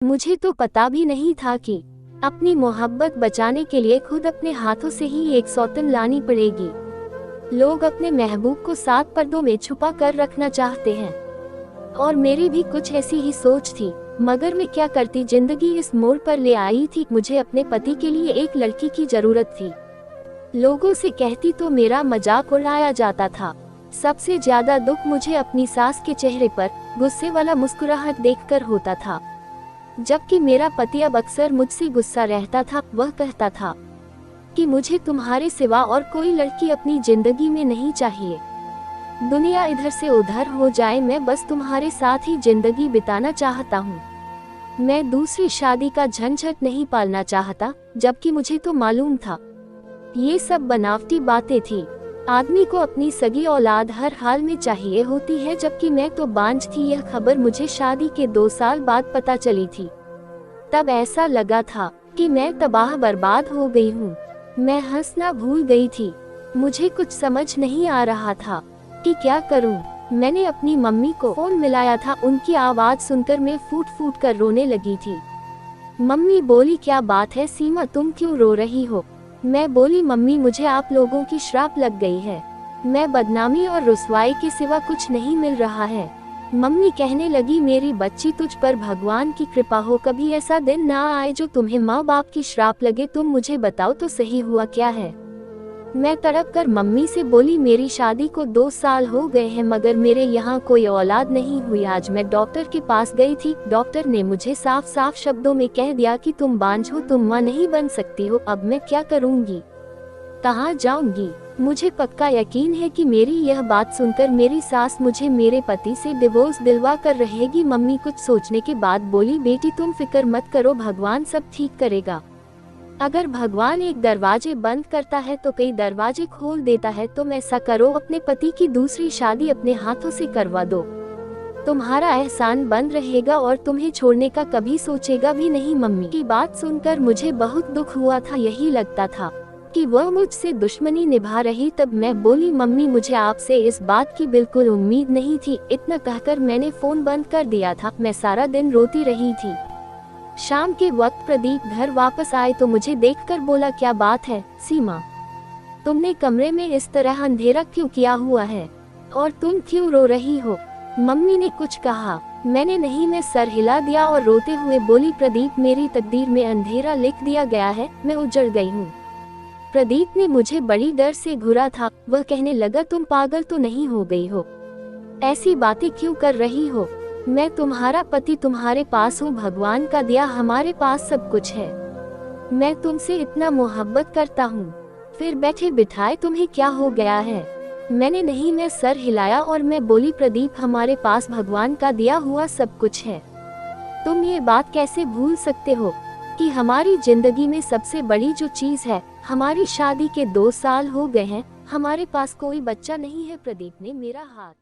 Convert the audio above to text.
मुझे तो पता भी नहीं था कि अपनी मोहब्बत बचाने के लिए खुद अपने हाथों से ही एक सौतन लानी पड़ेगी। लोग अपने महबूब को 7 पर्दों में छुपा कर रखना चाहते हैं और मेरी भी कुछ ऐसी ही सोच थी, मगर मैं क्या करती, जिंदगी इस मोड़ पर ले आई थी। मुझे अपने पति के लिए एक लड़की की जरूरत थी। लोगों से कहती तो मेरा मजाक उड़ाया जाता था। सबसे ज्यादा दुख मुझे अपनी सास के चेहरे पर गुस्से वाला मुस्कुराहट देखकर होता था, जबकि मेरा पति अब अक्सर मुझसे गुस्सा रहता था। वह कहता था कि मुझे तुम्हारे सिवा और कोई लड़की अपनी जिंदगी में नहीं चाहिए। दुनिया इधर से उधर हो जाए, मैं बस तुम्हारे साथ ही जिंदगी बिताना चाहता हूँ। मैं दूसरी शादी का झंझट नहीं पालना चाहता, जबकि मुझे तो मालूम था ये सब बनावटी बातें थी। आदमी को अपनी सगी औलाद हर हाल में चाहिए होती है, जबकि मैं तो बांझ थी। यह खबर मुझे शादी के 2 साल बाद पता चली थी। तब ऐसा लगा था कि मैं तबाह बर्बाद हो गई हूँ। मैं हंसना भूल गई थी। मुझे कुछ समझ नहीं आ रहा था कि क्या करूँ। मैंने अपनी मम्मी को फोन मिलाया था। उनकी आवाज सुनकर मैं फूट फूट कर रोने लगी थी। मम्मी बोली, क्या बात है सीमा, तुम क्यों रो रही हो? मैं बोली, मम्मी मुझे आप लोगों की श्राप लग गई है। मैं बदनामी और रुसवाई के सिवा कुछ नहीं मिल रहा है। मम्मी कहने लगी, मेरी बच्ची, तुझ पर भगवान की कृपा हो, कभी ऐसा दिन ना आए जो तुम्हें माँ बाप की श्राप लगे। तुम मुझे बताओ तो सही, हुआ क्या है? मैं तड़प कर मम्मी से बोली, मेरी शादी को 2 साल हो गए हैं, मगर मेरे यहाँ कोई औलाद नहीं हुई। आज मैं डॉक्टर के पास गई थी। डॉक्टर ने मुझे साफ साफ शब्दों में कह दिया कि तुम बांझ हो, तुम माँ नहीं बन सकती हो। अब मैं क्या करूँगी, कहाँ जाऊँगी? मुझे पक्का यकीन है कि मेरी यह बात सुनकर मेरी सास मुझे मेरे पति से डिवोर्स दिलवा कर रहेगी। मम्मी कुछ सोचने के बाद बोली, बेटी तुम फिक्र मत करो, भगवान सब ठीक करेगा। अगर भगवान एक दरवाजे बंद करता है तो कई दरवाजे खोल देता है। तुम ऐसा करो, अपने पति की दूसरी शादी अपने हाथों से करवा दो। तुम्हारा एहसान बंद रहेगा और तुम्हें छोड़ने का कभी सोचेगा भी नहीं। मम्मी की बात सुनकर मुझे बहुत दुख हुआ था। यही लगता था कि वह मुझसे दुश्मनी निभा रही। तब मैं बोली, मम्मी मुझे आपसे इस बात की बिल्कुल उम्मीद नहीं थी। इतना कहकर मैंने फोन बंद कर दिया था। मैं सारा दिन रोती रही थी। शाम के वक्त प्रदीप घर वापस आए तो मुझे देखकर बोला, क्या बात है सीमा, तुमने कमरे में इस तरह अंधेरा क्यों किया हुआ है और तुम क्यों रो रही हो? मम्मी ने कुछ कहा, मैंने नहीं, मैं सर हिला दिया और रोते हुए बोली, प्रदीप मेरी तकदीर में अंधेरा लिख दिया गया है, मैं उजड़ गई हूँ। प्रदीप ने मुझे बड़ी डर से घूरा था। वह कहने लगा, तुम पागल तो नहीं हो गई हो? ऐसी बातें क्यों कर रही हो? मैं तुम्हारा पति, तुम्हारे पास हूँ, भगवान का दिया हमारे पास सब कुछ है। मैं तुमसे इतना मोहब्बत करता हूँ, फिर बैठे बिठाए तुम्हें क्या हो गया है? मैंने नहीं, मैं सर हिलाया और मैं बोली, प्रदीप हमारे पास भगवान का दिया हुआ सब कुछ है। तुम ये बात कैसे भूल सकते हो कि हमारी जिंदगी में सबसे बड़ी जो चीज है, हमारी शादी के 2 साल हो गए हैं, हमारे पास कोई बच्चा नहीं है। प्रदीप ने मेरा हाथ